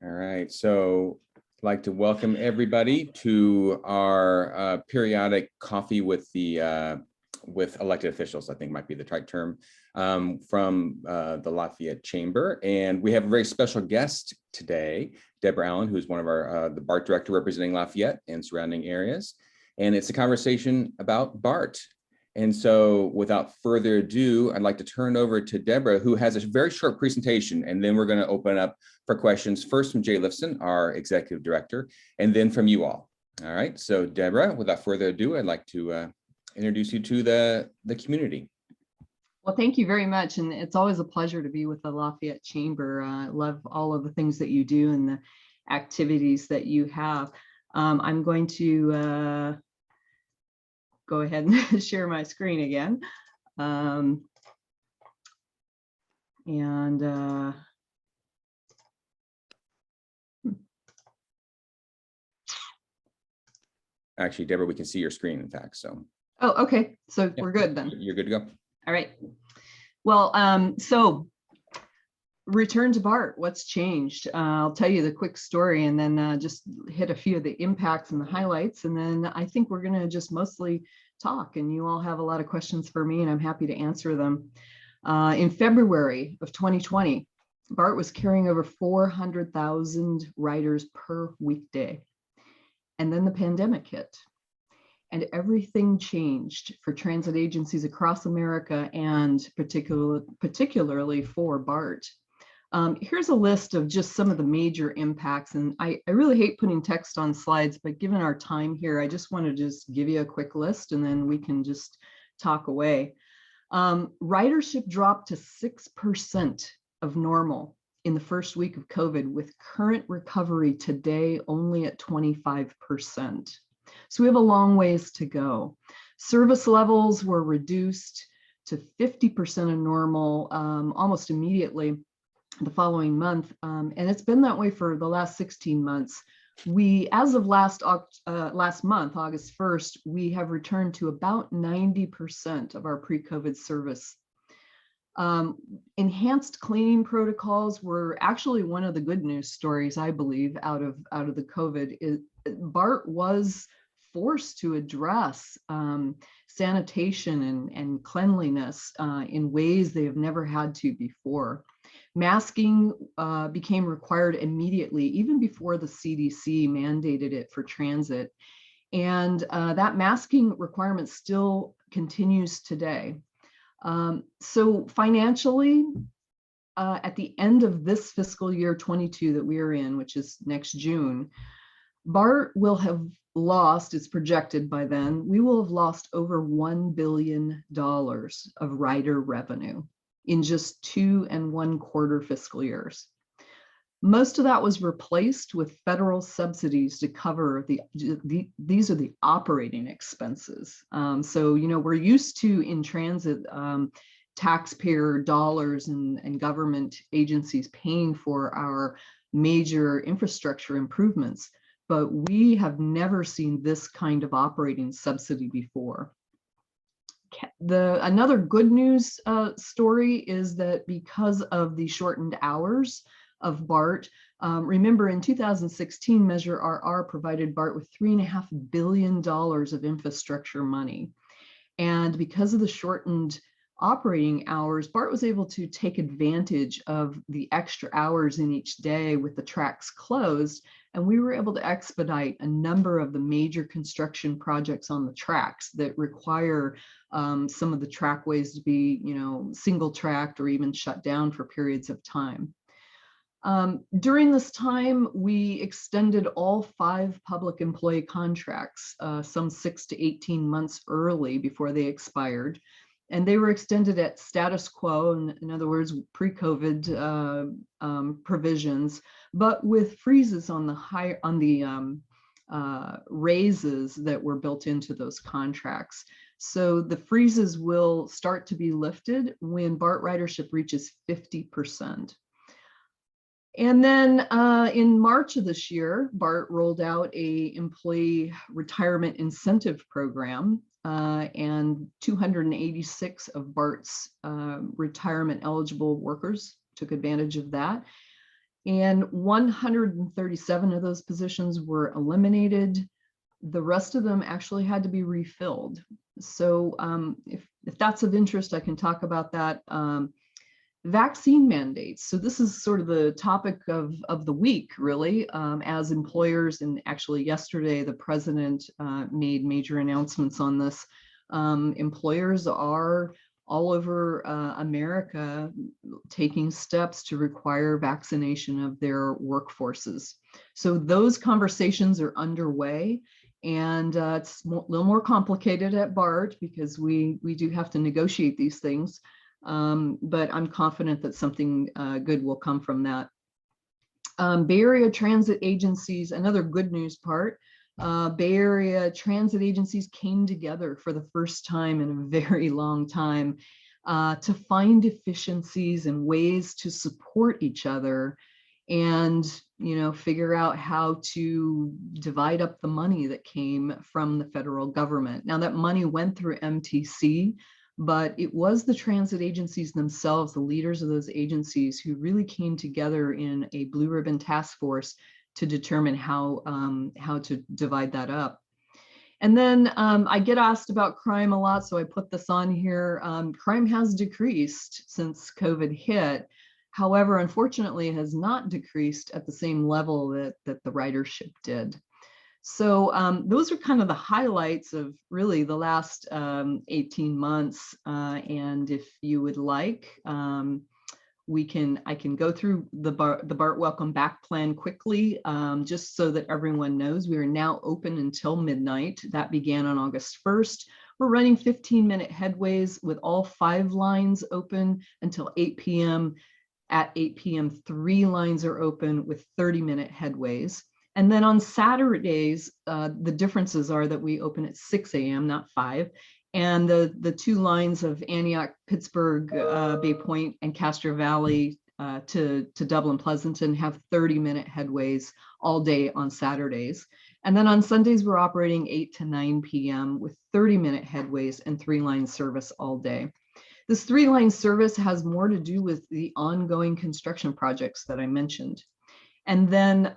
All right, so I'd like to welcome everybody to our periodic coffee with the with elected officials, I think might be the right term, from the Lafayette Chamber. And we have a very special guest today, Debora Allen, who's one of our the BART Director representing Lafayette and surrounding areas. And it's a conversation about BART. And so without further ado, I'd like to turn over to Debora, who has a very short presentation, and then we're going to open up for questions, first from Jay Lifson, our Executive Director, and then from you all. All right, so Debora, without further ado, I'd like to introduce you to the community. Well, thank you very much. And it's always a pleasure to be with the Lafayette Chamber. I love all of the things that you do and the activities that you have. I'm going to go ahead and share my screen again. Actually, Debora, we can see your screen, in fact, so. Oh, okay, so yeah, we're good then. You're good to go. All right. Well, so return to BART, what's changed? I'll tell you the quick story and then just hit a few of the impacts and the highlights. And then I think we're gonna just mostly talk, and you all have a lot of questions for me and I'm happy to answer them. In February of 2020, BART was carrying over 400,000 riders per weekday. And then the pandemic hit and everything changed for transit agencies across America and particularly for BART. Here's a list of just some of the major impacts. And I really hate putting text on slides, but given our time here, I just want to just give you a quick list and then we can just talk away. Ridership dropped to 6% of normal in the first week of COVID, with current recovery today only at 25%. So we have a long ways to go. Service levels were reduced to 50% of normal almost immediately the following month, and it's been that way for the last 16 months. We, as of last month, August 1st, we have returned to about 90% of our pre-COVID service. Enhanced cleaning protocols were actually one of the good news stories, I believe, out of the COVID. BART was forced to address sanitation and cleanliness in ways they have never had to before. Masking became required immediately, even before the CDC mandated it for transit. And that masking requirement still continues today. So financially, at the end of this fiscal year 22 that we are in, which is next June, BART will have lost, it's projected by then, we will have lost over $1 billion of rider revenue in just 2 1/4 fiscal years. Most of that was replaced with federal subsidies to cover these are the operating expenses. So, you know, we're used to in transit taxpayer dollars and government agencies paying for our major infrastructure improvements, but we have never seen this kind of operating subsidy before. Another good news story is that because of the shortened hours of BART, remember in 2016, Measure RR provided BART with $3.5 billion of infrastructure money. And because of the shortened operating hours, BART was able to take advantage of the extra hours in each day with the tracks closed, and we were able to expedite a number of the major construction projects on the tracks that require some of the trackways to be, you know, single tracked or even shut down for periods of time. During this time, we extended all 5 public employee contracts, some 6 to 18 months early before they expired. And they were extended at status quo, in other words, pre-COVID provisions, but with freezes on the raises that were built into those contracts. So the freezes will start to be lifted when BART ridership reaches 50%. And then in March of this year, BART rolled out a employee retirement incentive program, and 286 of BART's retirement eligible workers took advantage of that. and 137 of those positions were eliminated. The rest of them actually had to be refilled. So if that's of interest, I can talk about that. Vaccine mandates. So this is sort of the topic of the week, really, as employers, and actually yesterday, the president made major announcements on this. Employers are all over America taking steps to require vaccination of their workforces. So those conversations are underway. And it's a little more complicated at BART because we do have to negotiate these things. But I'm confident that something good will come from that. Bay Area transit agencies, another good news part, Bay Area transit agencies came together for the first time in a very long time to find efficiencies and ways to support each other and, you know, figure out how to divide up the money that came from the federal government. Now that money went through MTC, but it was the transit agencies themselves, the leaders of those agencies, who really came together in a blue ribbon task force to determine how to divide that up. And then I get asked about crime a lot, so I put this on here. Crime has decreased since COVID hit. However, unfortunately, it has not decreased at the same level that the ridership did. So those are kind of the highlights of really the last 18 months. And if you would like, I can go through the BART Welcome Back Plan quickly, just so that everyone knows we are now open until midnight. That began on August 1st. We're running 15-minute headways with all 5 lines open until 8 p.m. At 8 p.m., 3 lines are open with 30-minute headways. And then on Saturdays, the differences are that we open at 6 a.m., not 5. And the 2 lines of Antioch, Pittsburgh, Bay Point, and Castro Valley to Dublin Pleasanton have 30-minute headways all day on Saturdays. And then on Sundays, we're operating 8 to 9 p.m. with 30-minute headways and 3-line service all day. This 3-line service has more to do with the ongoing construction projects that I mentioned. And then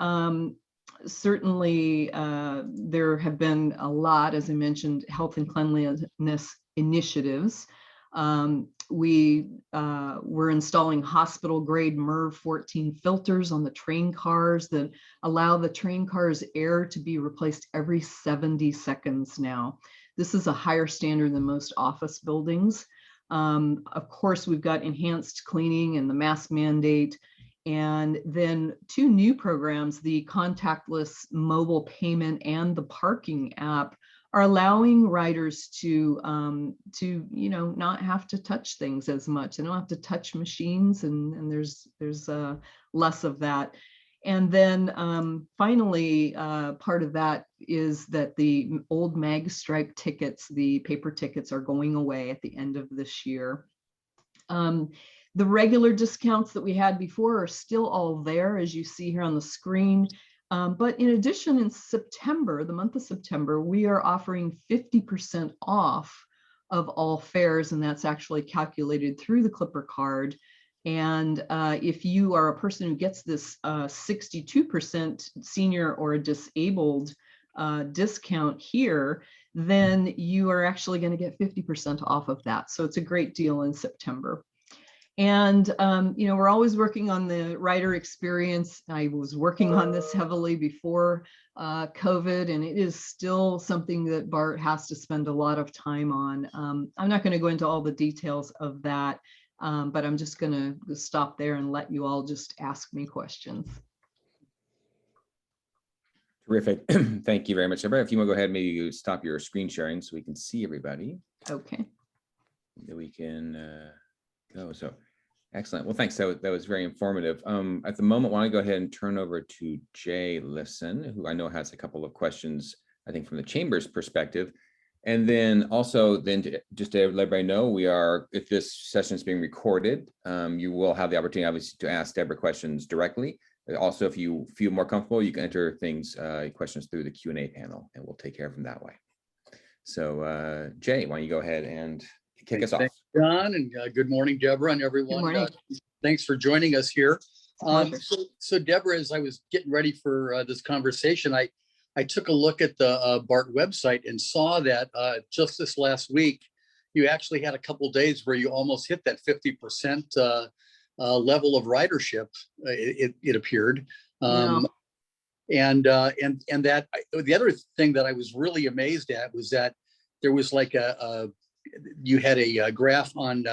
certainly there have been a lot, as I mentioned, health and cleanliness initiatives. We're installing hospital grade MERV 14 filters on the train cars that allow the train cars air to be replaced every 70 seconds now. This is a higher standard than most office buildings. Of course, we've got enhanced cleaning and the mask mandate. And then 2 new programs, the contactless mobile payment and the parking app, are allowing riders to not have to touch things as much. They don't have to touch machines, and there's less of that. And then finally, part of that is that the old mag stripe tickets, the paper tickets, are going away at the end of this year. The regular discounts that we had before are still all there, as you see here on the screen. But in addition, in September, the month of September, we are offering 50% off of all fares, and that's actually calculated through the Clipper card. And if you are a person who gets this 62% senior or a disabled discount here, then you are actually going to get 50% off of that. So it's a great deal in September. And, we're always working on the rider experience. I was working on this heavily before COVID, and it is still something that BART has to spend a lot of time on. I'm not going to go into all the details of that, but I'm just going to stop there and let you all just ask me questions. Terrific. Thank you very much, Debora. If you want to go ahead, maybe you stop your screen sharing so we can see everybody. Okay. That we can go. So excellent. Well, thanks. That was very informative. At the moment, I want to go ahead and turn over to Jay Lisson, who I know has a couple of questions, I think, from the Chamber's perspective. And then also, just to let everybody know, if this session is being recorded, you will have the opportunity, obviously, to ask Debora questions directly. Also, if you feel more comfortable, you can enter questions through the Q&A panel, and we'll take care of them that way. So, Jay, why don't you go ahead and kick us off? Thanks, John, and good morning, Debora, and everyone. Good morning. Thanks for joining us here. Pleasure. So Deborah, as I was getting ready for this conversation, I took a look at the BART website and saw that just this last week, you actually had a couple of days where you almost hit that 50% level of ridership. It appeared, Yeah. and that the other thing that I was really amazed at was that there was like you had a graph on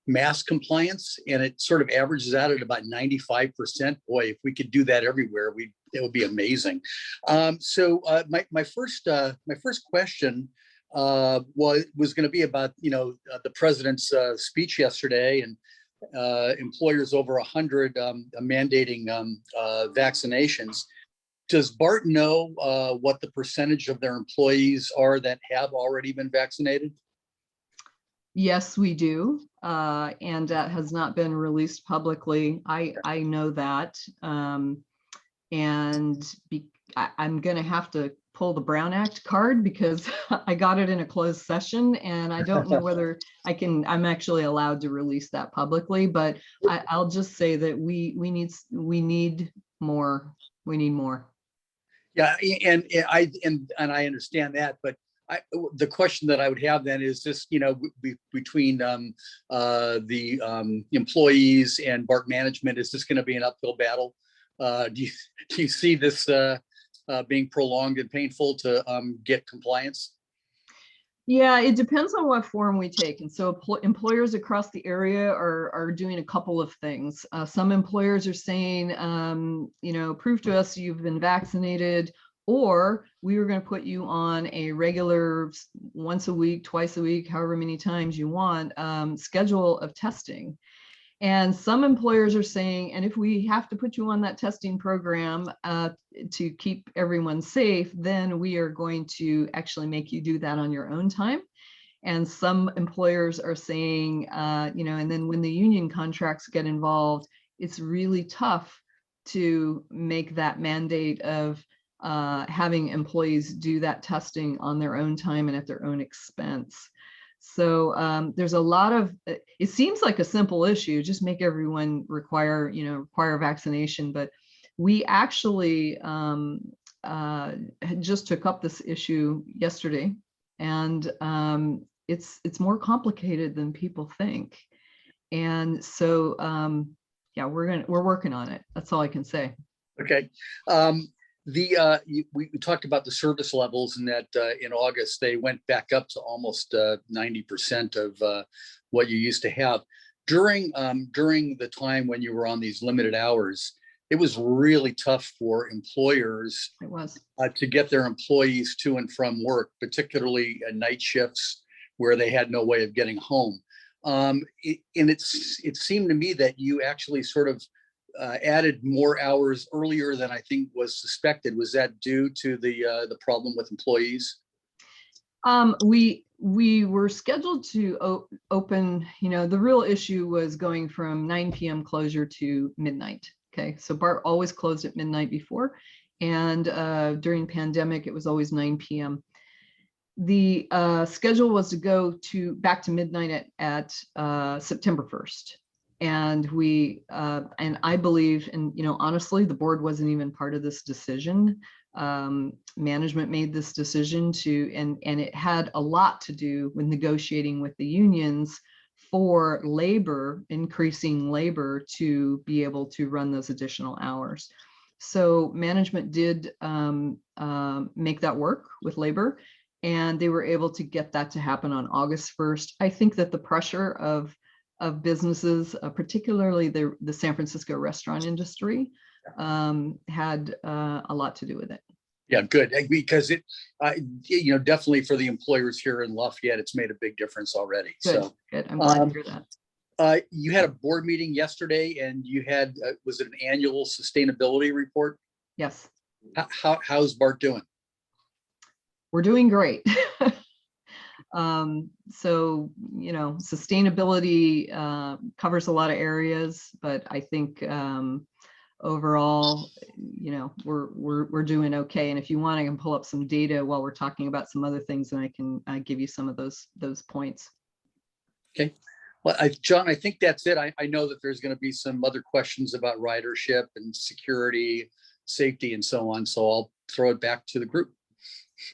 mask compliance, and it sort of averages out at about 95%. Boy, if we could do that everywhere, it would be amazing. So my first question was going to be about the president's speech yesterday, and employers over 100 mandating vaccinations. Does BART know what the percentage of their employees are that have already been vaccinated? Yes, we do. And that has not been released publicly. I know that. And I'm going to have to pull the Brown Act card because I got it in a closed session, and I don't know whether I'm actually allowed to release that publicly, but I'll just say that we need more. We need more. Yeah, and I understand that, but the question that I would have then is this, between the employees and BART management, is this going to be an uphill battle? Do you see this being prolonged and painful to get compliance? Yeah, it depends on what form we take. And so employers across the area are doing a couple of things. Some employers are saying, prove to us you've been vaccinated, or we are going to put you on a regular once a week, twice a week, however many times you want, schedule of testing. And some employers are saying, and if we have to put you on that testing program to keep everyone safe, then we are going to actually make you do that on your own time. And some employers are saying, and then when the union contracts get involved, it's really tough to make that mandate of having employees do that testing on their own time and at their own expense. So there's a lot of, it seems like a simple issue, just make everyone require vaccination. But we actually just took up this issue yesterday, and it's more complicated than people think. And so, yeah, we're working on it. That's all I can say. Okay. We talked about the service levels, and that in August they went back up to almost 90% of what you used to have. During the time when you were on these limited hours, it was really tough for employers to get their employees to and from work, particularly at night shifts where they had no way of getting home. It seemed to me that you actually sort of added more hours earlier than I think was suspected. Was that due to the problem with employees? We were scheduled to open, the real issue was going from 9 p.m. closure to midnight. Okay, so BART always closed at midnight before, and during pandemic, it was always 9 p.m. The schedule was to go back to midnight at September 1st. And and I believe, and honestly, the board wasn't even part of this decision. Management made this decision and it had a lot to do with negotiating with the unions for labor, increasing labor to be able to run those additional hours. So management did make that work with labor, and they were able to get that to happen on August 1st. I think that the pressure of businesses, particularly the San Francisco restaurant industry, had a lot to do with it. Yeah, good, because it, definitely for the employers here in Lafayette, it's made a big difference already. Good, good. I'm glad to hear that. You had a board meeting yesterday, and you had was it an annual sustainability report? Yes. How's BART doing? We're doing great. So, sustainability covers a lot of areas, but I think overall, we're doing okay. And if you want, I can pull up some data while we're talking about some other things, and I can give you some of those points. Okay. Well, John, I think that's it. I know that there's going to be some other questions about ridership and security, safety, and so on. So I'll throw it back to the group.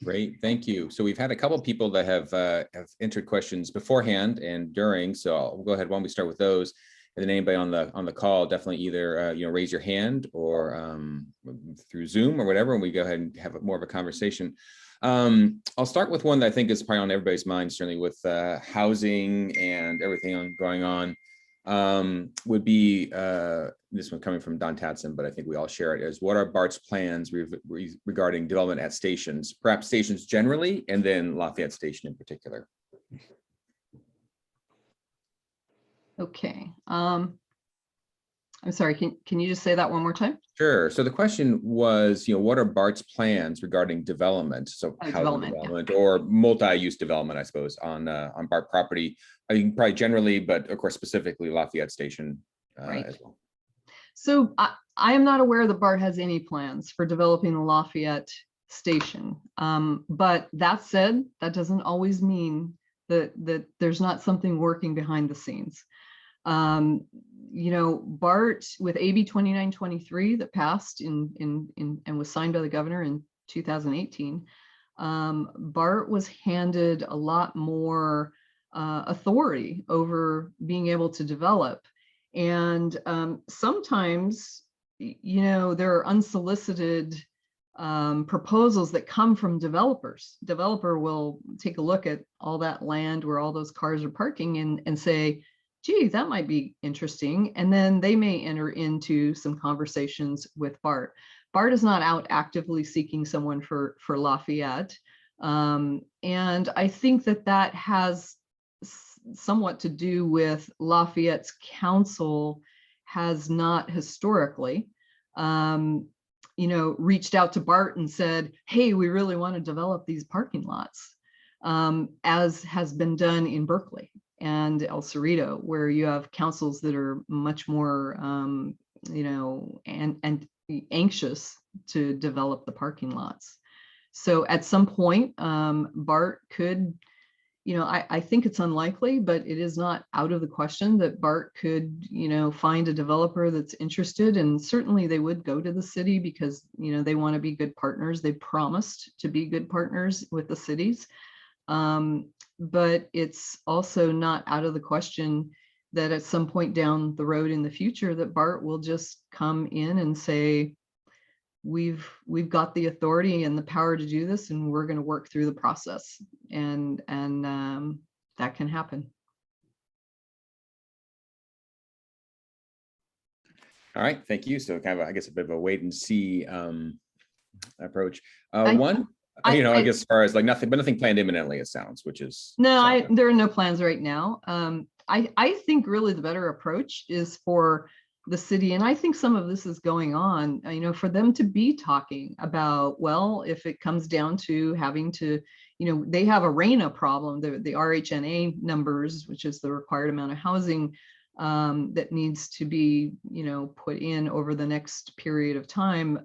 Great, thank you. So we've had a couple of people that have entered questions beforehand and during. So I'll go ahead. Why don't we start with those? And then anybody on the call, definitely either raise your hand or through Zoom or whatever, and we go ahead and have more of a conversation. I'll start with one that I think is probably on everybody's mind, certainly with housing and everything going on. Would be this one coming from Don Tatson, but I think we all share it, is what are BART's plans regarding development at stations, perhaps stations generally, and then Lafayette Station in particular? Okay. I'm sorry, can you just say that one more time? Sure. So the question was, what are BART's plans regarding development? So housing development or multi-use development, I suppose, on BART property. I think probably generally, but of course, specifically Lafayette Station Right. as well. So I am not aware that BART has any plans for developing the Lafayette Station. But that said, that doesn't always mean that there's not something working behind the scenes. BART with AB 2923 that passed and was signed by the governor in 2018, BART was handed a lot more authority over being able to develop. And sometimes, there are unsolicited proposals that come from developers. Developer will take a look at all that land where all those cars are parking and say, gee, that might be interesting. And then they may enter into some conversations with BART. BART is not out actively seeking someone for Lafayette. And I think that has somewhat to do with Lafayette's council has not historically, reached out to BART and said, hey, we really want to develop these parking lots, as has been done in Berkeley and El Cerrito, where you have councils that are much more, and anxious to develop the parking lots. So at some point, BART could, I think it's unlikely, but it is not out of the question that BART could, find a developer that's interested. And certainly they would go to the city because, they want to be good partners. They promised to be good partners with the cities. But it's also not out of the question that at some point down the road in the future that BART will just come in and say, we've got the authority and the power to do this, and we're going to work through the process, and that can happen. All right, thank you. So kind of, I guess, a bit of a wait and see approach. I guess as far as like nothing planned imminently, it sounds, which is there are no plans right now. I think really the better approach is for the city, and I think some of this is going on, for them to be talking about, well, if it comes down to having to, they have a RHNA problem, the RHNA numbers, which is the required amount of housing that needs to be, put in over the next period of time.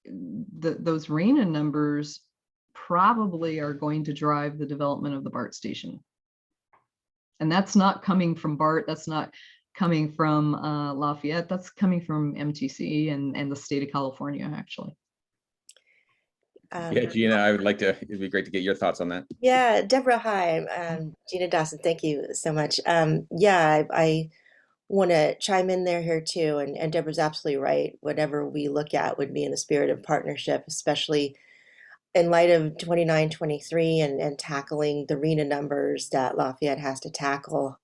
Those RHNA numbers probably are going to drive the development of the BART station. And that's not coming from BART, that's not coming from Lafayette, that's coming from MTC and the state of California, actually. Yeah, Gina, it'd be great to get your thoughts on that. Yeah, Deborah, hi. I'm Gina Dawson. Thank you so much. I want to chime in here too. And Deborah's absolutely right. Whatever we look at would be in the spirit of partnership, especially in light of 2923 and tackling the RHNA numbers that Lafayette has to tackle.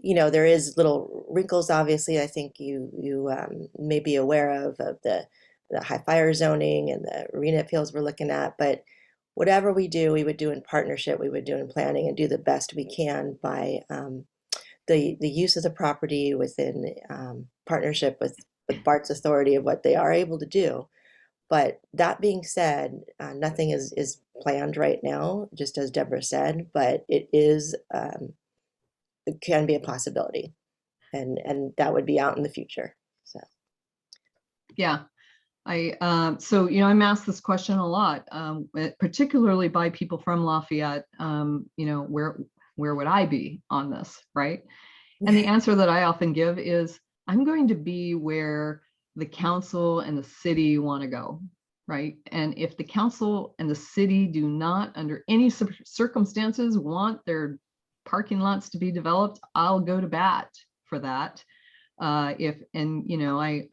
There is little wrinkles, obviously, I think you may be aware of the high fire zoning and the RHNA appeals we're looking at. But whatever we do, we would do in partnership, we would do in planning and do the best we can by the use of the property within partnership with BART's authority of what they are able to do. But that being said, nothing is planned right now, just as Deborah said, but it can be a possibility, and that would be out in the future. So yeah, I'm asked this question a lot, particularly by people from Lafayette, where would I be on this, right? And the answer that I often give is, I'm going to be where the council and the city want to go, right? And if the council and the city do not, under any circumstances, want their parking lots to be developed, I'll go to bat for that. I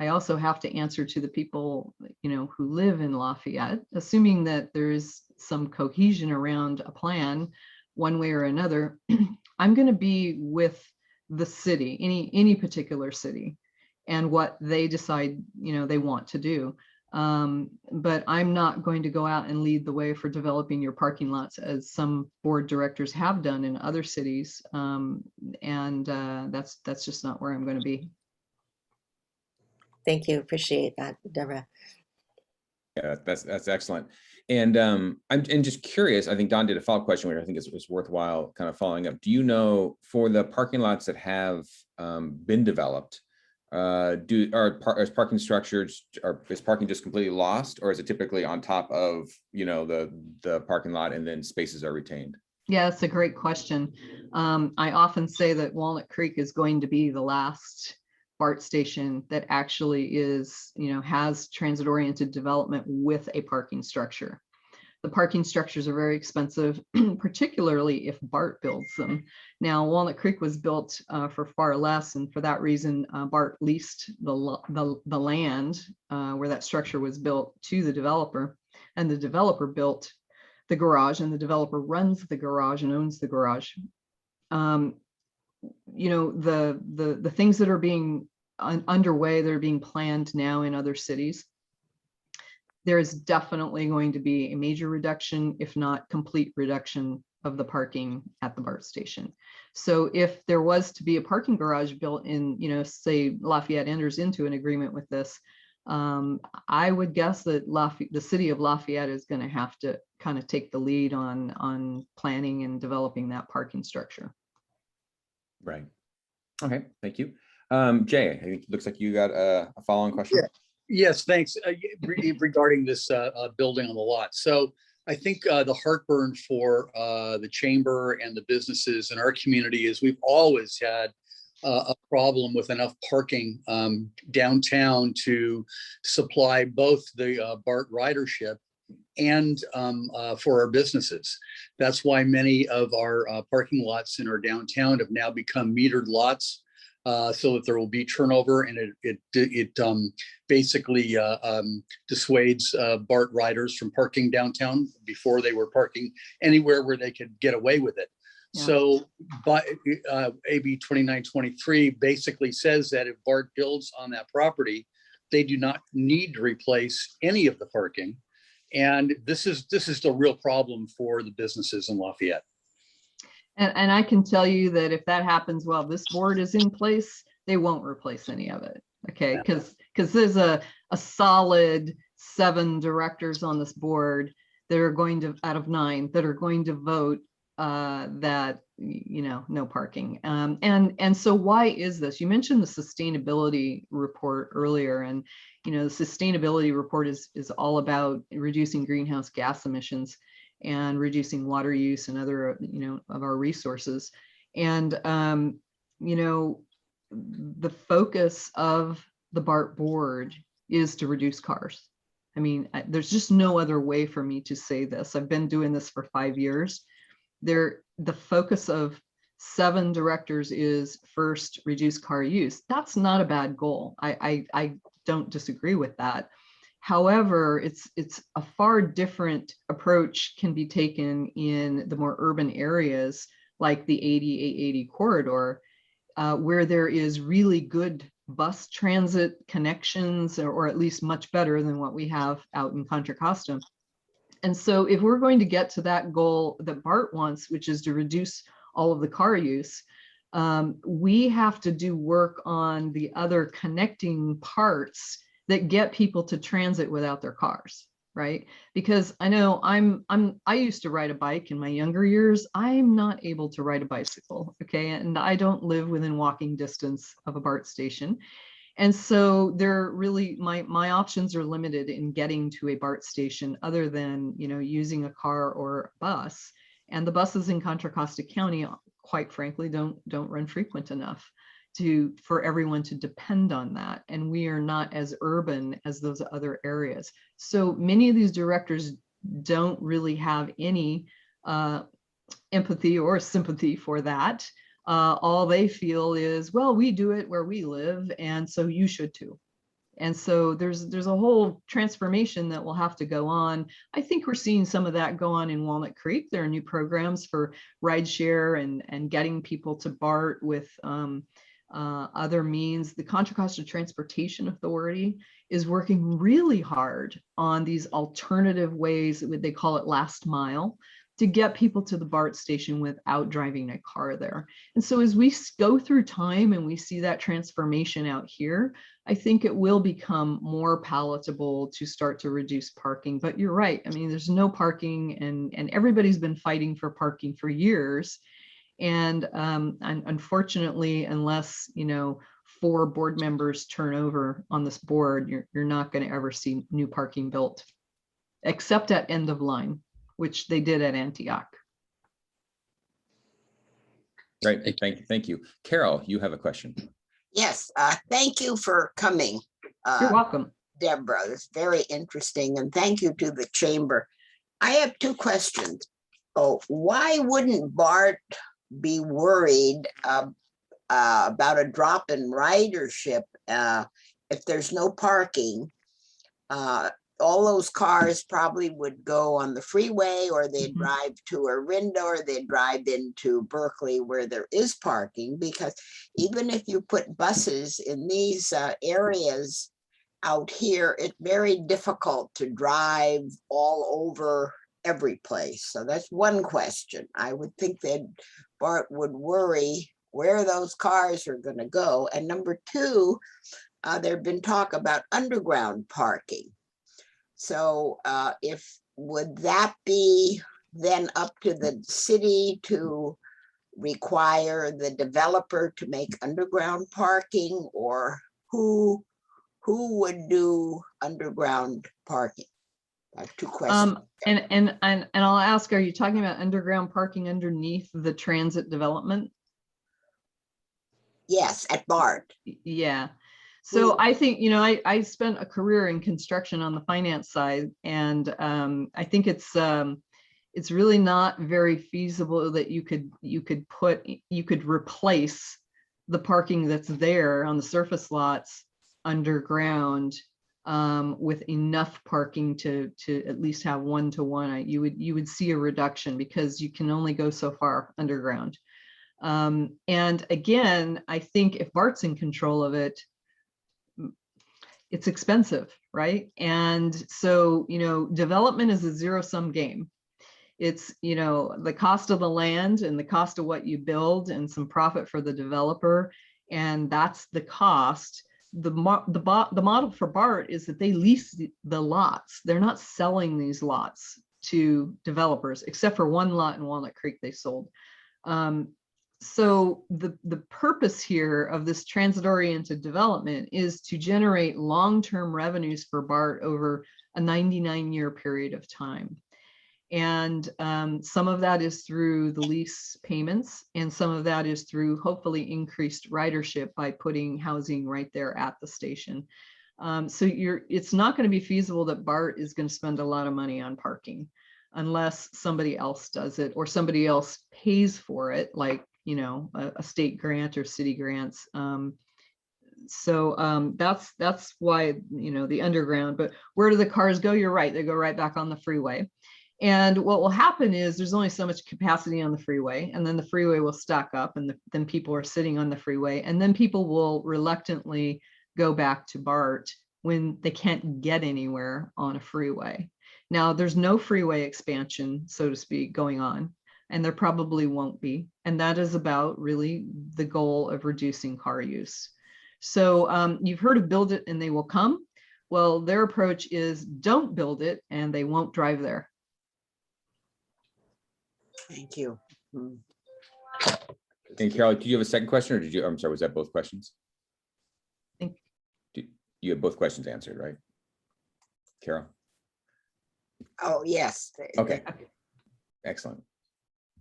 also have to answer to the people, who live in Lafayette, assuming that there's some cohesion around a plan one way or another. I'm going to be with the city, any particular city, and what they decide, they want to do. But I'm not going to go out and lead the way for developing your parking lots, as some board directors have done in other cities. That's just not where I'm going to be. Thank you. Appreciate that, Deborah. Yeah, that's excellent. And I'm just curious, I think Don did a follow-up question, which I think is worthwhile kind of following up. Do you know, for the parking lots that have been developed, is parking structures, is parking just completely lost, or is it typically on top of, the parking lot and then spaces are retained? Yeah, that's a great question. I often say that Walnut Creek is going to be the last BART station that actually is, has transit-oriented development with a parking structure. The parking structures are very expensive, particularly if BART builds them. Now, Walnut Creek was built for far less, and for that reason, BART leased the land where that structure was built to the developer, and the developer built the garage, and the developer runs the garage and owns the garage. The things that are being underway, that are being planned now in other cities, there is definitely going to be a major reduction, if not complete reduction, of the parking at the BART station. So if there was to be a parking garage built in, say Lafayette enters into an agreement with this, I would guess that the city of Lafayette is going to have to kind of take the lead on planning and developing that parking structure. Right. Okay, thank you. Jay, I think it looks like you got a follow-on question. Yeah. Yes, thanks. Regarding this building on the lot. So I think the heartburn for the chamber and the businesses in our community is we've always had a problem with enough parking downtown to supply both the BART ridership and for our businesses. That's why many of our parking lots in our downtown have now become metered lots, so that there will be turnover, and it basically dissuades BART riders from parking downtown. Before, they were parking anywhere where they could get away with it. Yeah. So AB 2923 basically says that if BART builds on that property, they do not need to replace any of the parking. And this is the real problem for the businesses in Lafayette. And I can tell you that if that happens while this board is in place, they won't replace any of it. Okay, because there's a solid 7 directors on this board that are going to, out of 9, that are going to vote that, no parking. And so why is this? You mentioned the sustainability report earlier, and the sustainability report is all about reducing greenhouse gas emissions and reducing water use and other, of our resources. And, the focus of the BART board is to reduce cars. I mean, there's just no other way for me to say this. I've been doing this for 5 years. The focus of 7 directors is, first, reduce car use. That's not a bad goal. I don't disagree with that. However, it's a far different approach can be taken in the more urban areas like the 80-880 corridor, where there is really good bus transit connections, or at least much better than what we have out in Contra Costa. And so if we're going to get to that goal that BART wants, which is to reduce all of the car use, we have to do work on the other connecting parts that get people to transit without their cars, right? Because I know I used to ride a bike in my younger years. I'm not able to ride a bicycle, okay? And I don't live within walking distance of a BART station. And so they're really, my options are limited in getting to a BART station other than, using a car or a bus. And the buses in Contra Costa County, quite frankly, don't run frequent enough for everyone to depend on that. And we are not as urban as those other areas. So many of these directors don't really have any empathy or sympathy for that. All they feel is, well, we do it where we live, and so you should too. And so there's a whole transformation that will have to go on. I think we're seeing some of that go on in Walnut Creek. There are new programs for rideshare and getting people to BART with other means. The Contra Costa Transportation Authority is working really hard on these alternative ways, they call it last mile, to get people to the BART station without driving a car there. And so as we go through time and we see that transformation out here, I think it will become more palatable to start to reduce parking. But you're right. I mean, there's no parking, and everybody's been fighting for parking for years. And unfortunately, unless 4 board members turn over on this board, you're not going to ever see new parking built, except at end of line, which they did at Antioch. Right. Thank you. Carol, you have a question. Yes, thank you for coming. You're welcome. Deborah, it's very interesting, and thank you to the chamber. I have 2 questions. Oh, why wouldn't BART be worried about a drop in ridership if there's no parking? All those cars probably would go on the freeway, or they'd drive to Orinda, or they'd drive into Berkeley where there is parking, because even if you put buses in these areas out here, it's very difficult to drive all over every place. So that's one question. I would think that BART would worry where those cars are going to go. And number 2, there'd been talk about underground parking. So would that be then up to the city to require the developer to make underground parking, or who would do underground parking? I have 2 questions. And I'll ask, are you talking about underground parking underneath the transit development? Yes, at BART. Yeah. So I think, I spent a career in construction on the finance side, and I think it's really not very feasible that you could replace the parking that's there on the surface lots underground with enough parking to at least have 1-to-1. You would see a reduction, because you can only go so far underground. And again, I think if BART's in control of it, it's expensive, right? And so, development is a zero-sum game. It's, the cost of the land and the cost of what you build and some profit for the developer. And that's the cost. The model for BART is that they lease the lots. They're not selling these lots to developers, except for one lot in Walnut Creek they sold. So the purpose here of this transit-oriented development is to generate long-term revenues for BART over a 99-year period of time. And some of that is through the lease payments, and some of that is through hopefully increased ridership by putting housing right there at the station. So it's not going to be feasible that BART is going to spend a lot of money on parking unless somebody else does it, or somebody else pays for it, like a state grant or city grants. So that's why the underground. But where do the cars go? You're right, they go right back on the freeway. And what will happen is there's only so much capacity on the freeway, and then the freeway will stack up, and then people are sitting on the freeway, and then people will reluctantly go back to BART when they can't get anywhere on a freeway. Now, there's no freeway expansion, so to speak, going on, and there probably won't be. And that is about really the goal of reducing car use. So you've heard of build it and they will come. Well, their approach is don't build it and they won't drive there. Thank you. And Carol, do you have a second question, or did you? I'm sorry, was that both questions? I think You have both questions answered, right, Carol? Oh, yes. Okay, excellent.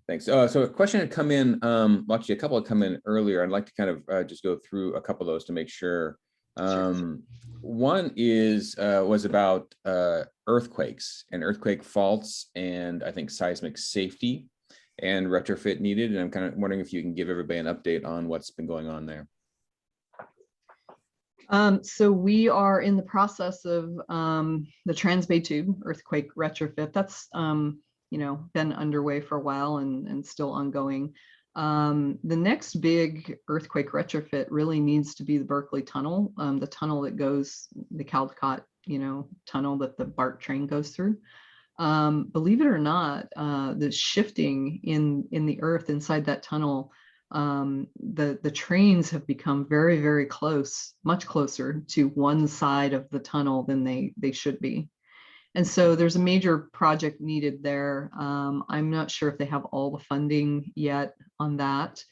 Thanks. So a question had come in, well, actually a couple had come in earlier. I'd like to kind of just go through a couple of those to make sure. One was about earthquakes and earthquake faults, and I think seismic safety and retrofit needed. And I'm kind of wondering if you can give everybody an update on what's been going on there. So we are in the process of the Transbay Tube earthquake retrofit. That's been underway for a while and still ongoing. The next big earthquake retrofit really needs to be the Berkeley Tunnel, the tunnel that goes, the Caldecott, tunnel that the BART train goes through. Believe it or not, the shifting in the earth inside that tunnel, the trains have become very, very close, much closer to one side of the tunnel than they should be. And so there's a major project needed there. I'm not sure if they have all the funding yet on that,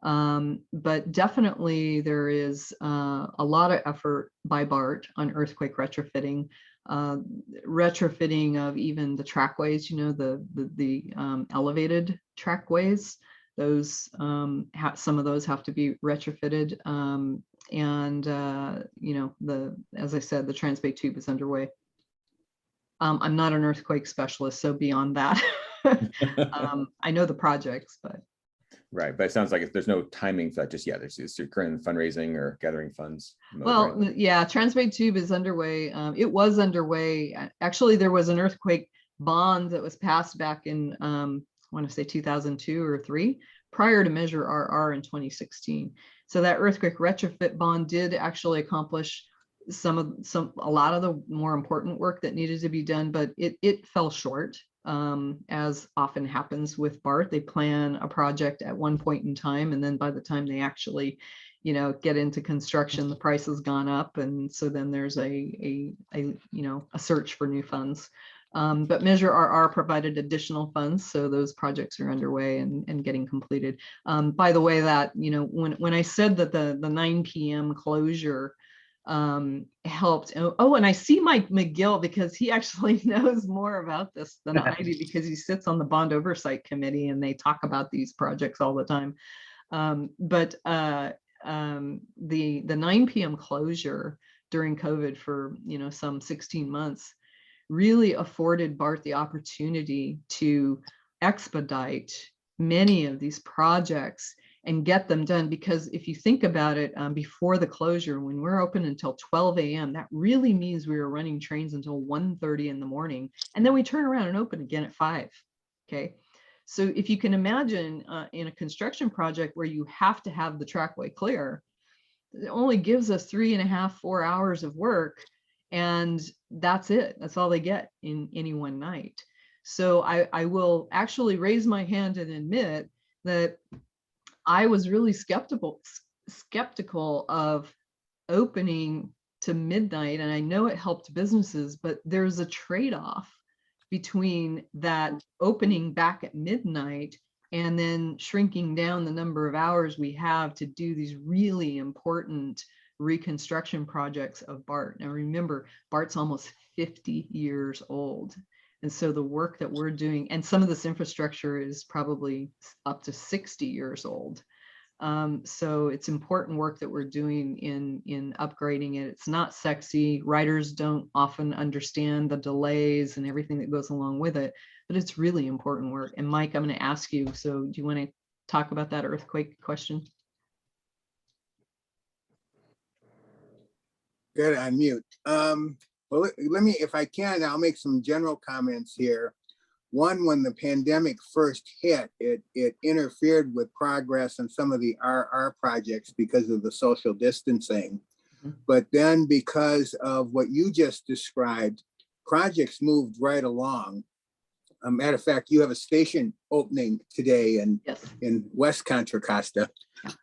but definitely there is a lot of effort by BART on earthquake retrofitting, retrofitting of even the trackways, the elevated trackways. Those some of those have to be retrofitted, and as I said, the Transbay Tube is underway. I'm not an earthquake specialist, so beyond that, I know the projects, but. Right, but it sounds like there's no timing for that just yet. It's current fundraising or gathering funds. Well, right? Yeah, Transbay Tube is underway. It was underway. Actually, there was an earthquake bond that was passed back in, I want to say 2002 or 3, prior to Measure RR in 2016. So that earthquake retrofit bond did actually accomplish a lot of the more important work that needed to be done, but it fell short. As often happens with BART, they plan a project at one point in time, and then by the time they actually, get into construction, the price has gone up, and so then there's a search for new funds. But Measure RR provided additional funds, so those projects are underway and getting completed. By the way, that when I said that the 9 p.m. closure helped. Oh, and I see Mike McGill, because he actually knows more about this than I do, because he sits on the Bond Oversight Committee and they talk about these projects all the time. But the 9 p.m. closure during COVID for some 16 months really afforded BART the opportunity to expedite many of these projects and get them done. Because if you think about it, before the closure, when we're open until 12 a.m., that really means we were running trains until 1:30 in the morning, and then we turn around and open again at 5. Okay, so if you can imagine in a construction project where you have to have the trackway clear, it only gives us 3.5-4 hours of work, and that's it. That's all they get in any one night. So I will actually raise my hand and admit that I was really skeptical of opening to midnight, and I know it helped businesses, but there's a trade-off between that opening back at midnight and then shrinking down the number of hours we have to do these really important reconstruction projects of BART. Now remember, BART's almost 50 years old. And so the work that we're doing, and some of this infrastructure is probably up to 60 years old. So it's important work that we're doing in upgrading it. It's not sexy. Riders don't often understand the delays and everything that goes along with it, but it's really important work. And Mike, I'm going to ask you, so do you want to talk about that earthquake question? Good, on mute. Well, let me, if I can, I'll make some general comments here. One, when the pandemic first hit, it interfered with progress on some of the RR projects because of the social distancing. But then because of what you just described, projects moved right along. Matter of fact, you have a station opening today in West Contra Costa.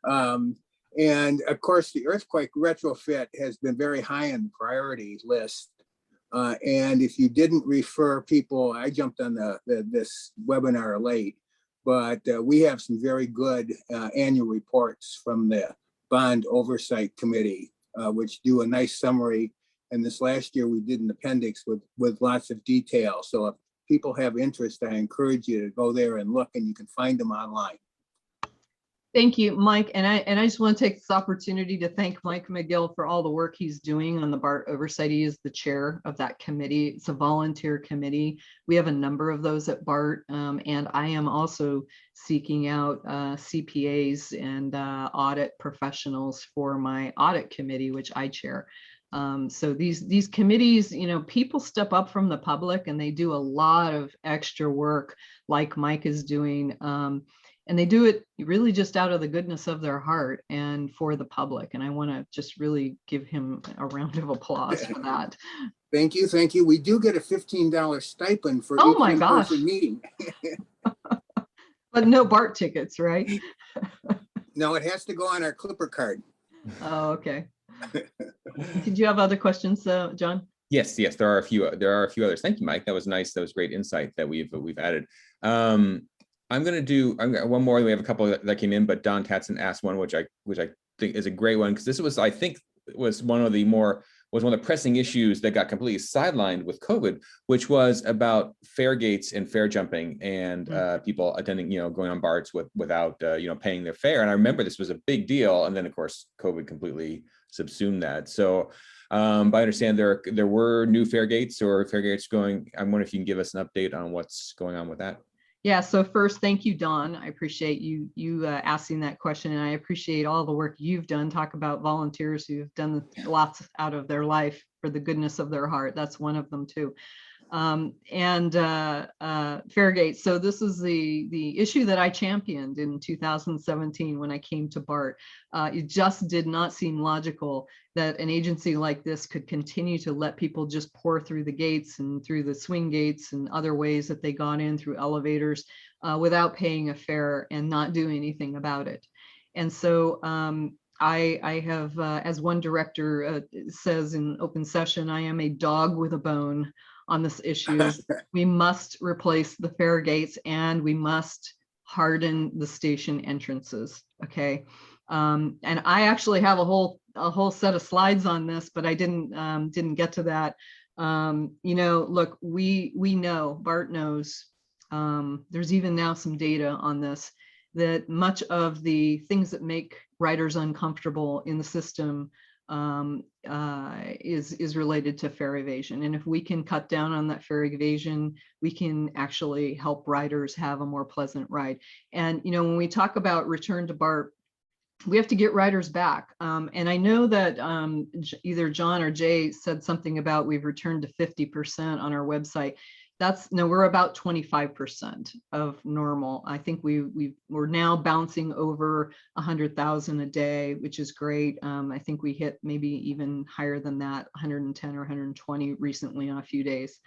And of course, the earthquake retrofit has been very high on the priority list. And if you didn't refer people, I jumped on this webinar late, but we have some very good annual reports from the Bond Oversight Committee, which do a nice summary. And this last year we did an appendix with lots of detail. So if people have interest, I encourage you to go there and look, and you can find them online. Thank you, Mike. And I just want to take this opportunity to thank Mike McGill for all the work he's doing on the BART oversight. He is the chair of that committee. It's a volunteer committee. We have a number of those at BART, and I am also seeking out CPAs and audit professionals for my audit committee, which I chair. So these committees, you know, people step up from the public and they do a lot of extra work like Mike is doing. And they do it really just out of the goodness of their heart and for the public. And I want to just really give him a round of applause for that. Thank you. Thank you. We do get a $15 stipend for Oh each my gosh. in-person meeting. But no BART tickets, right? No, it has to go on our Clipper card. Oh, okay. Did you have other questions, John? Yes, there are a few others. Thank you, Mike. That was nice. That was great insight that we've added. I'm going to do one more. We have a couple that came in, but Don Tatson asked one, which I think is a great one, because this was, I think, was one of the pressing issues that got completely sidelined with COVID, which was about fare gates and fare jumping and people attending, going on BARTs without paying their fare. And I remember this was a big deal, and then of course COVID completely subsumed that. So, but I understand there were new fare gates or fare gates going. I'm wondering if you can give us an update on what's going on with that. Yeah, so first, thank you, Don. I appreciate you asking that question, and I appreciate all the work you've done. Talk about volunteers who've done lots out of their life for the goodness of their heart. That's one of them too. Fairgate. So this is the issue that I championed in 2017 when I came to BART. It just did not seem logical that an agency like this could continue to let people just pour through the gates and through the swing gates and other ways that they got in through elevators without paying a fare and not do anything about it. And so I have, as one director says in open session, I am a dog with a bone on this issue. We must replace the fare gates and we must harden the station entrances. Okay. And I actually have a whole set of slides on this, but I didn't get to that. Look, we know, BART knows, there's even now some data on this, that much of the things that make riders uncomfortable in the system is related to fare evasion. And if we can cut down on that fare evasion, we can actually help riders have a more pleasant ride. And, when we talk about return to BART, we have to get riders back. And I know that either John or Jay said something about we've returned to 50% on our website. We're about 25% of normal. I think we're now bouncing over 100,000 a day, which is great. I think we hit maybe even higher than that, 110 or 120 recently on a few days.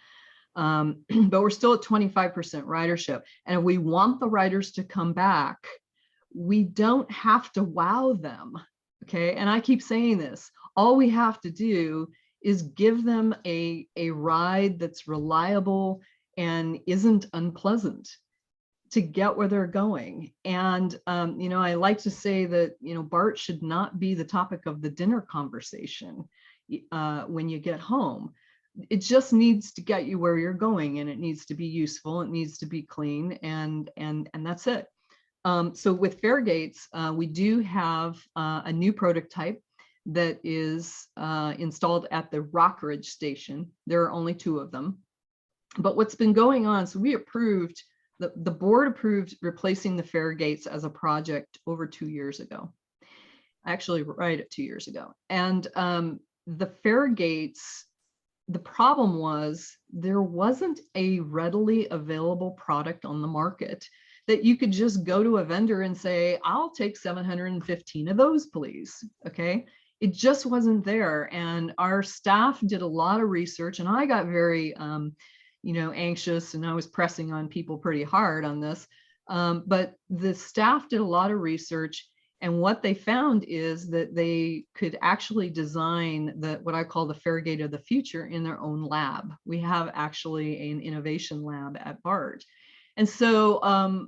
But we're still at 25% ridership. And if we want the riders to come back, we don't have to wow them. Okay. And I keep saying this, all we have to do is give them a ride that's reliable and isn't unpleasant to get where they're going. And, I like to say that, BART should not be the topic of the dinner conversation when you get home. It just needs to get you where you're going, and it needs to be useful. It needs to be clean, and that's it. So with fare gates, we do have a new prototype that is installed at the Rockridge station. There are only 2 of them. But what's been going on, so we approved, the board approved replacing the fare gates as a project over 2 years ago. Actually, right at 2 years ago. And the fare gates, the problem was there wasn't a readily available product on the market that you could just go to a vendor and say, I'll take 715 of those, please. Okay. It just wasn't there. And our staff did a lot of research, and I got very, anxious, and I was pressing on people pretty hard on this. But the staff did a lot of research, and what they found is that they could actually design what I call the fare gate of the future in their own lab. We have actually an innovation lab at BART. And so,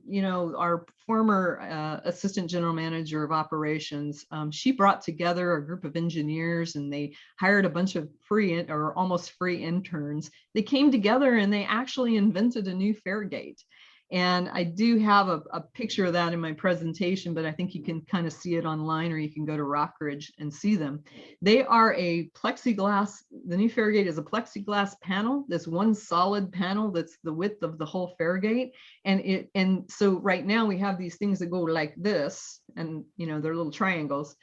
you know, our former assistant general manager of operations, she brought together a group of engineers and they hired a bunch of free or almost free interns. They came together and they actually invented a new fare gate. And I do have a picture of that in my presentation, but I think you can kind of see it online, or you can go to Rockridge and see them. They are a plexiglass, the new fare gate is a plexiglass panel. That's one solid panel that's the width of the whole fare gate. And so right now we have these things that go like this, and you know, they're little triangles.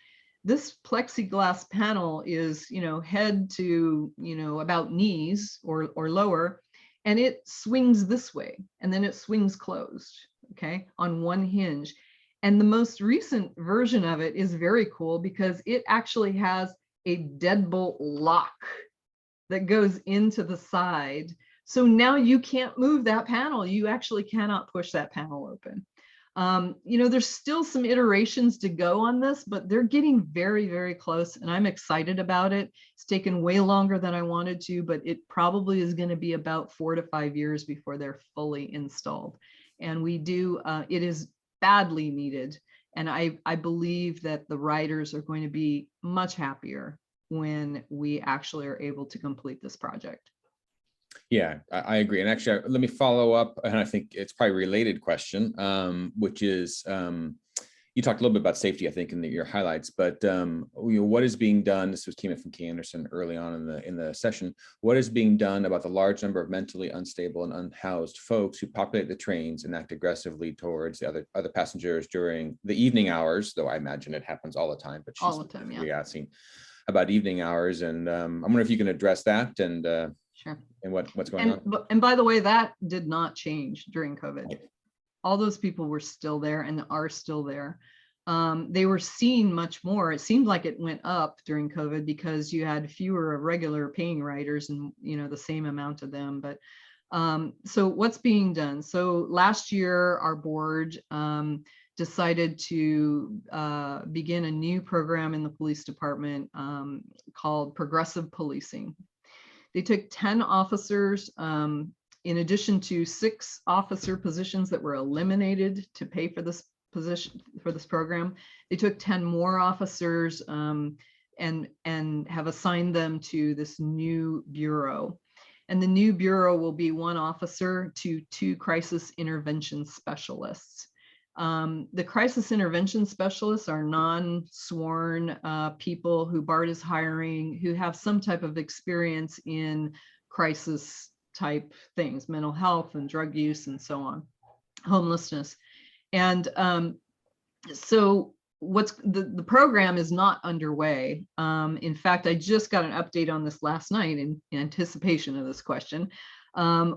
This plexiglass panel is, you know, head to, you know, about knees or lower. And it swings this way, and then it swings closed, okay, on one hinge. And the most recent version of it is very cool because it actually has a deadbolt lock that goes into the side. So now you can't move that panel. You actually cannot push that panel open. You know, there's still some iterations to go on this, but they're getting very, very close, and I'm excited about it. It's taken way longer than I wanted to, but it probably is going to be about 4 to 5 years before they're fully installed. And we do, it is badly needed. And I believe that the riders are going to be much happier when we actually are able to complete this project. Yeah, I agree. And actually, let me follow up, and I think it's probably a related question, which is, you talked a little bit about safety, I think, in your highlights, but you know, what is being done? This came in from Kay Anderson early on in the session. What is being done about the large number of mentally unstable and unhoused folks who populate the trains and act aggressively towards the other passengers during the evening hours? Though I imagine it happens all the time, but she's all the time, yeah. Asking about evening hours, and I'm wondering if you can address that and. Sure. And what's going on. And by the way, that did not change during COVID. All those people were still there and are still there. They were seen much more. It seemed like it went up during COVID because you had fewer regular paying riders and, you know, the same amount of them. But so what's being done? So last year, our board decided to begin a new program in the police department called progressive policing. They took 10 officers, in addition to 6 officer positions that were eliminated to pay for this position, for this program. They took 10 more officers and have assigned them to this new bureau. And the new bureau will be 1 officer to 2 crisis intervention specialists. The crisis intervention specialists are non-sworn people who BART is hiring who have some type of experience in crisis type things, mental health and drug use and so on, homelessness. And so what's the program is not underway. In fact, I just got an update on this last night in anticipation of this question.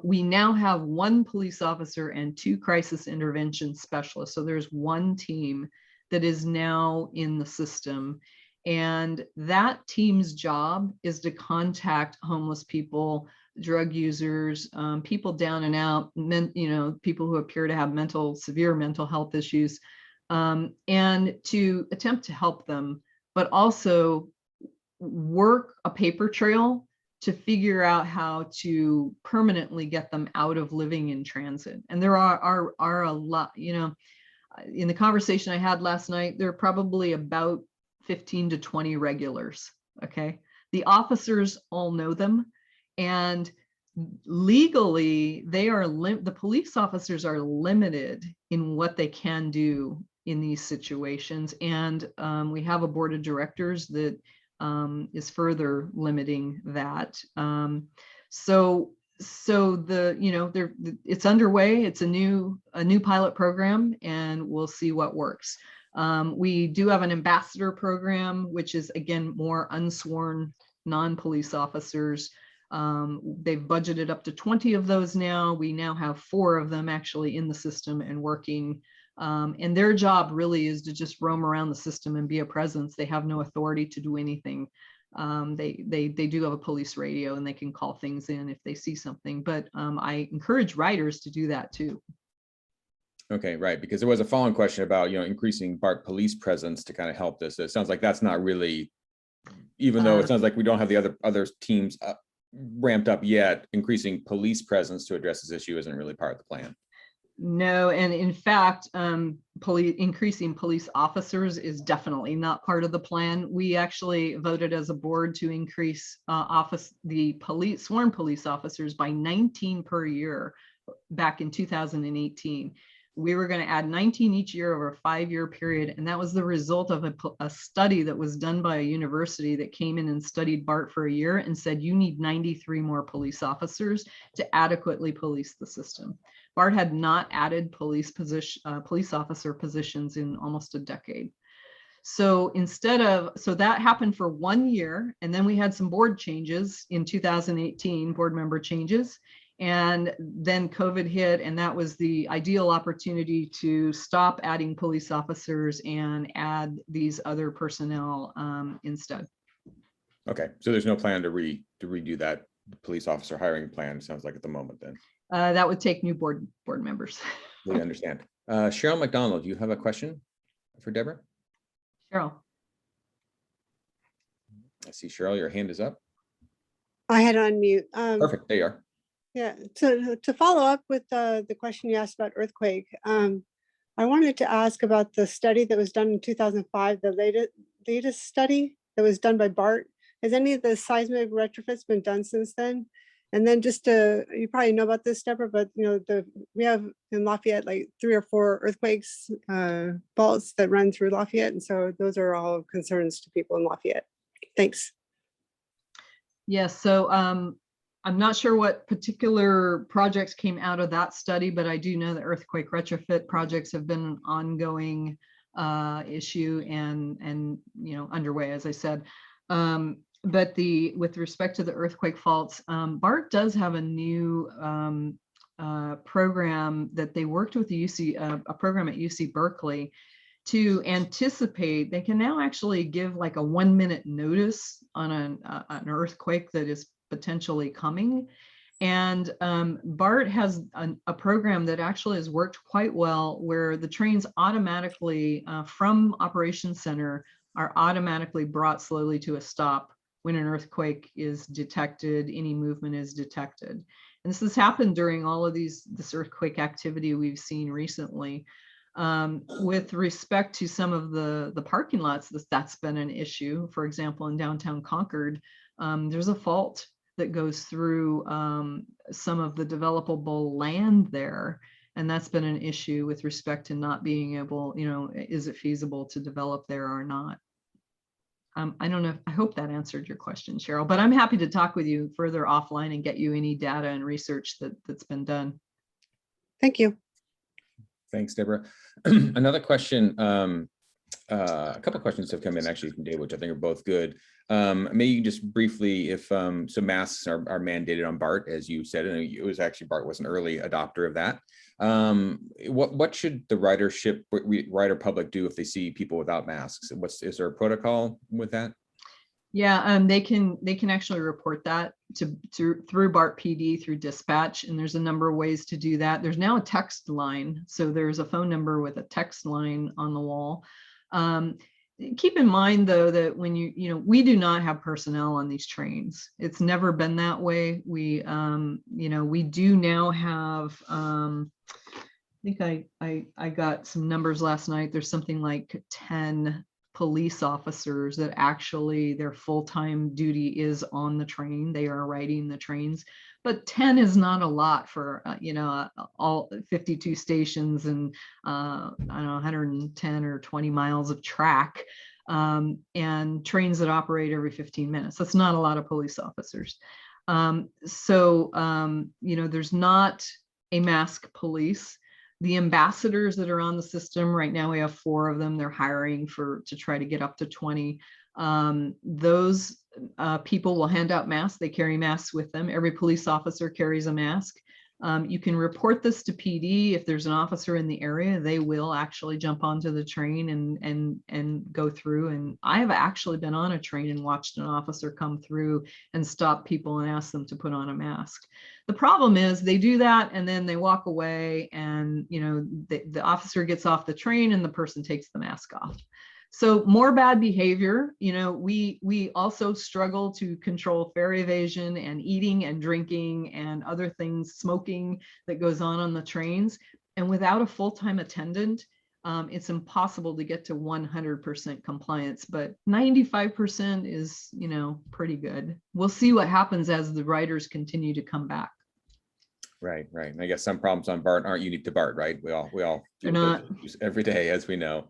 We now have 1 police officer and 2 crisis intervention specialists. So there's 1 team that is now in the system. And that team's job is to contact homeless people, drug users, people down and out, you know, people who appear to have severe mental health issues, and to attempt to help them, but also work a paper trail to figure out how to permanently get them out of living in transit. And there are a lot, you know, in the conversation I had last night, there are probably about 15 to 20 regulars, okay? The officers all know them, and legally the police officers are limited in what they can do in these situations. And we have a board of directors that is further limiting that. So the, you know, it's underway. It's a new pilot program, and we'll see what works. We do have an ambassador program, which is again more unsworn non-police officers. They've budgeted up to 20 of those now. We now have 4 of them actually in the system and working. And their job really is to just roam around the system and be a presence. They have no authority to do anything. They do have a police radio and they can call things in if they see something, but I encourage riders to do that too. Okay, right, because there was a following question about, you know, increasing BART police presence to kind of help this. It sounds like that's not really, even though it sounds like we don't have the other teams ramped up yet, increasing police presence to address this issue isn't really part of the plan. No, and in fact, increasing police officers is definitely not part of the plan. We actually voted as a board to increase the sworn police officers by 19 per year back in 2018. We were going to add 19 each year over a 5-year period. And that was the result of a study that was done by a university that came in and studied BART for a year and said, you need 93 more police officers to adequately police the system. BART had not added police officer positions in almost a decade. So that happened for 1 year. And then we had some board changes in 2018, board member changes. And then COVID hit, and that was the ideal opportunity to stop adding police officers and add these other personnel instead. Okay, so there's no plan to redo that police officer hiring plan, sounds like, at the moment then. That would take new board members. We understand. Cheryl McDonald, do you have a question for Deborah? Cheryl. I see Cheryl, your hand is up. I had on mute. Perfect, there you are. Yeah, so to follow up with the question you asked about earthquake, I wanted to ask about the study that was done in 2005, the latest study that was done by BART. Has any of the seismic retrofits been done since then? And then you probably know about this, Deborah, but we have in Lafayette like 3 or 4 earthquakes, faults that run through Lafayette. And so those are all concerns to people in Lafayette. Thanks. Yes, so I'm not sure what particular projects came out of that study, but I do know that earthquake retrofit projects have been an ongoing issue and underway, as I said. But with respect to the earthquake faults, BART does have a new program that they worked with the a program at UC Berkeley to anticipate. They can now actually give like a 1-minute notice on an earthquake that is potentially coming. And BART has a program that actually has worked quite well, where the trains automatically from Operations Center are automatically brought slowly to a stop when an earthquake is detected, any movement is detected. And this has happened during all of this earthquake activity we've seen recently. With respect to some of the parking lots, that's been an issue. For example, in downtown Concord, there's a fault that goes through some of the developable land there. And that's been an issue with respect to not being able, is it feasible to develop there or not? I don't know. I hope that answered your question, Cheryl, but I'm happy to talk with you further offline and get you any data and research that's been done. Thank you. Thanks, Deborah. Another question, a couple of questions have come in actually from Dave, which I think are both good. Maybe you just briefly, if so masks are mandated on BART, as you said, and it was actually BART was an early adopter of that. What should the rider public do if they see people without masks? Is there a protocol with that? Yeah, they can actually report that through BART PD, through dispatch, and there's a number of ways to do that. There's now a text line, so there's a phone number with a text line on the wall. Keep in mind though that when we do not have personnel on these trains. It's never been that way. We do now have I think I got some numbers last night. There's something like 10 police officers that actually their full-time duty is on the train. They are riding the trains, but 10 is not a lot for all 52 stations and I don't know, 110 or 20 miles of track and trains that operate every 15 minutes. That's not a lot of police officers. There's not a mask police. The ambassadors that are on the system right now, we have 4 of them. They're hiring to try to get up to 20. Those people will hand out masks. They carry masks with them. Every police officer carries a mask. You can report this to PD. If there's an officer in the area, they will actually jump onto the train and go through. And I have actually been on a train and watched an officer come through and stop people and ask them to put on a mask. The problem is they do that and then they walk away and the officer gets off the train and the person takes the mask off. So more bad behavior. We also struggle to control fare evasion and eating and drinking and other things, smoking that goes on the trains. And without a full-time attendant, it's impossible to get to 100% compliance, but 95% is, pretty good. We'll see what happens as the riders continue to come back. Right, right. And I guess some problems on BART aren't unique to BART, right? We all They're deal with not. those issues every day, as we know.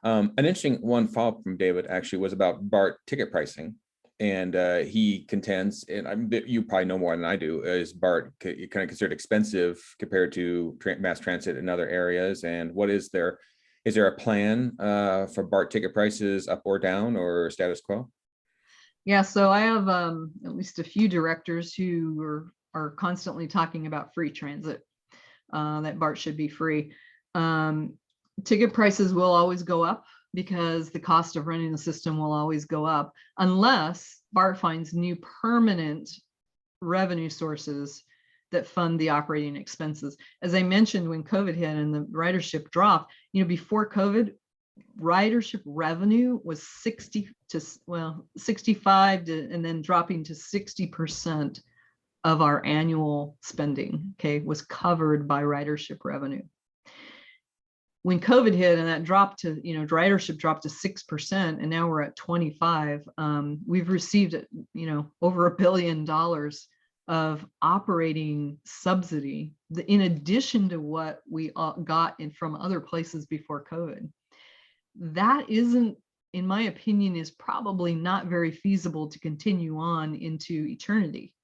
An interesting one follow-up from David actually was about BART ticket pricing. And he contends, and you probably know more than I do, is BART kind of considered expensive compared to mass transit in other areas? And what is there a plan for BART ticket prices up or down or status quo? Yeah, so I have at least a few directors who are constantly talking about free transit, that BART should be free. Ticket prices will always go up because the cost of running the system will always go up unless BART finds new permanent revenue sources that fund the operating expenses. As I mentioned, when COVID hit and the ridership dropped, before COVID, ridership revenue was 65 and then dropping to 60% of our annual spending, was covered by ridership revenue. When COVID hit and that dropped to, ridership dropped to 6%, and now we're at 25, we've received, over $1 billion of operating subsidy in addition to what we got from other places before COVID. That isn't, in my opinion, is probably not very feasible to continue on into eternity.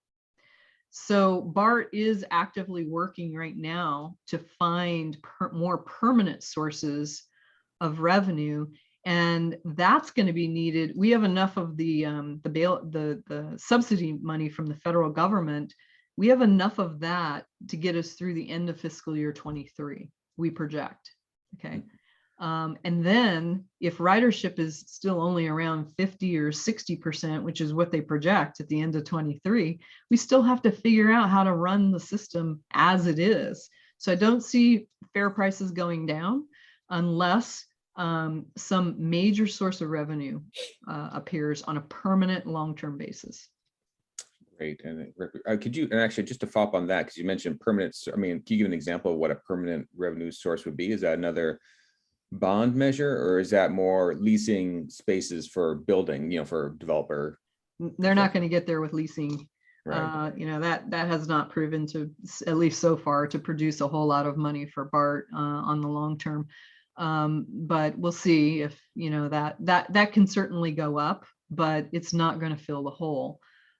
So BART is actively working right now to find more permanent sources of revenue, and that's going to be needed. We have enough of the subsidy money from the federal government. We have enough of that to get us through the end of fiscal year 23, we project. Okay. And then if ridership is still only around 50 or 60%, which is what they project at the end of 23, we still have to figure out how to run the system as it is. So I don't see fare prices going down unless some major source of revenue appears on a permanent long-term basis. Great. And could you, and actually just to follow up on that, because you mentioned permanent, I mean, can you give an example of what a permanent revenue source would be? Is that another bond measure, or is that more leasing spaces for building, for developer? They're not going to get there with leasing. Right. That has not proven to, at least so far, to produce a whole lot of money for BART on the long term. But we'll see if, that can certainly go up, but it's not going to fill the hole.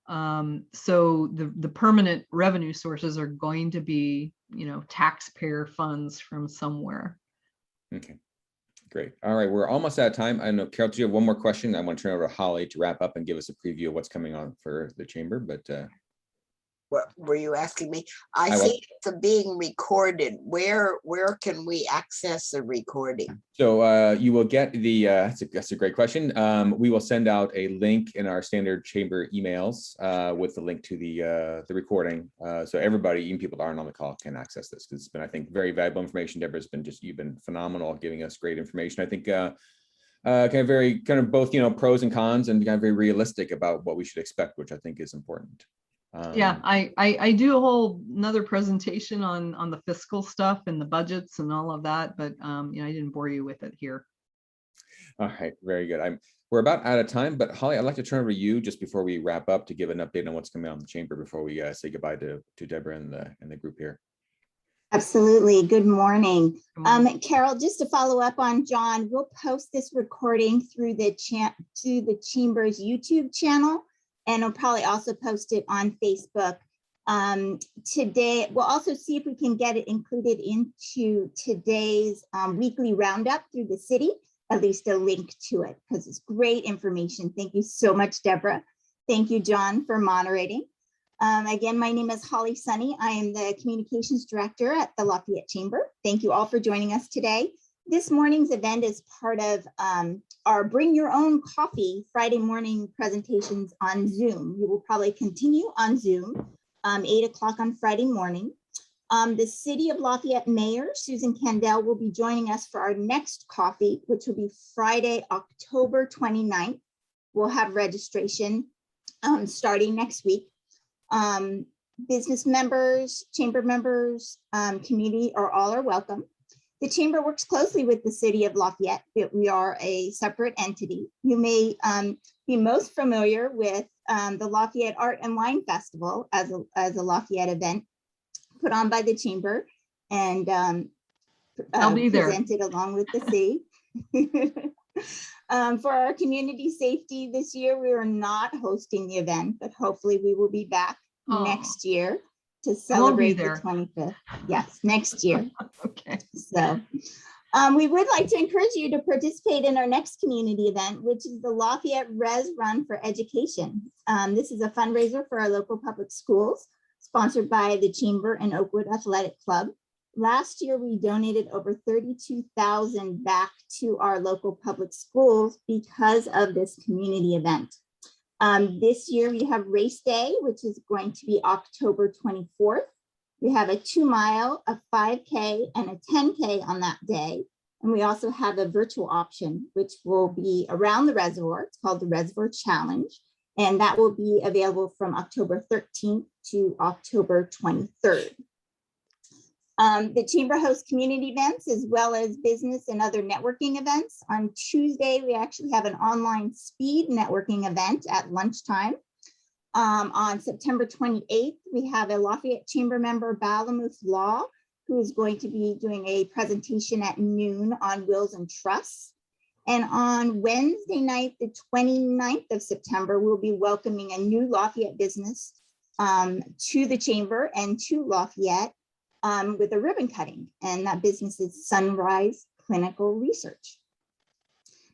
So the permanent revenue sources are going to be, taxpayer funds from somewhere. Okay. Great. All right. We're almost out of time. I know, Carol, do you have one more question? I want to turn over to Holly to wrap up and give us a preview of what's coming on for the chamber, but What were you asking me? I I will- see it's being recorded. Where can we access the recording? So you will get the, that's a great question. We will send out a link in our standard chamber emails with the link to the recording. So everybody, even people that aren't on the call, can access this. It's been, I think, very valuable information. Deborah's been you've been phenomenal giving us great information. I think kind of both, pros and cons, and kind of very realistic about what we should expect, which I think is important. Yeah, I do another presentation on the fiscal stuff and the budgets and all of that, but I didn't bore you with it here. All right, very good. We're about out of time, but Holly, I'd like to turn over to you just before we wrap up to give an update on what's coming out in the chamber before we say goodbye to Deborah and the group here. Absolutely. Good morning. Good morning. Carol, just to follow up on John, we'll post this recording through the Chamber's YouTube channel, and we'll probably also post it on Facebook. Today, we'll also see if we can get it included into today's weekly roundup through the city, at least a link to it, because it's great information. Thank you so much, Deborah. Thank you, John, for moderating. Again, my name is Holly Sunny. I am the Communications Director at the Lafayette Chamber. Thank you all for joining us today. This morning's event is part of our Bring Your Own Coffee Friday morning presentations on Zoom. We will probably continue on Zoom, 8 o'clock on Friday morning. The City of Lafayette Mayor, Susan Candell, will be joining us for our next coffee, which will be Friday, October 29th. We'll have registration starting next week. business members, chamber members, community are welcome. The chamber works closely with the city of Lafayette, but we are a separate entity. You may be most familiar with the Lafayette Art and Wine Festival as a Lafayette event put on by the chamber and I'll be there. presented along with the city. For our community safety this year, we are not hosting the event, but hopefully we will be back next year to celebrate the 25th. Yes, next year. Okay. So we would like to encourage you to participate in our next community event, which is the Lafayette Res Run for Education. This is a fundraiser for our local public schools, sponsored by the Chamber and Oakwood Athletic Club. Last year, we donated over 32,000 back to our local public schools because of this community event. This year, we have race day, which is going to be October 24th. We have a 2-mile, a 5K, and a 10K on that day. And we also have a virtual option, which will be around the reservoir. It's called the Reservoir Challenge. And that will be available from October 13th to October 23rd. The chamber hosts community events as well as business and other networking events. On Tuesday, we actually have an online speed networking event at lunchtime. On September 28th, we have a Lafayette Chamber member, Balamuth Law, who is going to be doing a presentation at noon on wills and trusts. And on Wednesday night, the 29th of September, we'll be welcoming a new Lafayette business to the chamber and to Lafayette with a ribbon cutting. And that business is Sunrise Clinical Research.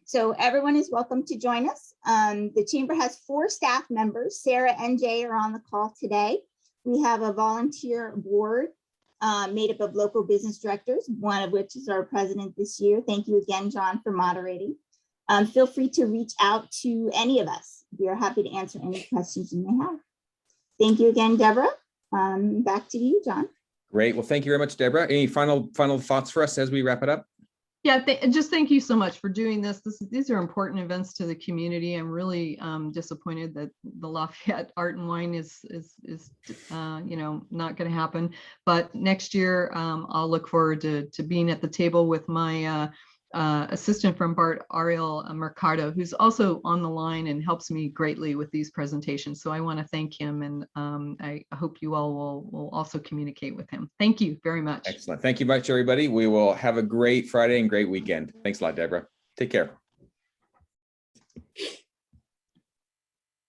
So everyone is welcome to join us. The chamber has 4 staff members. Sarah and Jay are on the call today. We have a volunteer board made up of local business directors, one of which is our president this year. Thank you again, John, for moderating. Feel free to reach out to any of us. We are happy to answer any questions you may have. Thank you again, Deborah. Back to you, John. Great. Well, thank you very much, Deborah. Any final thoughts for us as we wrap it up? Yeah, just thank you so much for doing this. These are important events to the community. I'm really disappointed that the Lafayette Art and Wine is not going to happen. But next year, I'll look forward to being at the table with my assistant from BART, Ariel Mercado, who's also on the line and helps me greatly with these presentations. So I want to thank him, and I hope you all will also communicate with him. Thank you very much. Excellent. Thank you much, everybody. We will have a great Friday and great weekend. Thanks a lot, Deborah. Take care.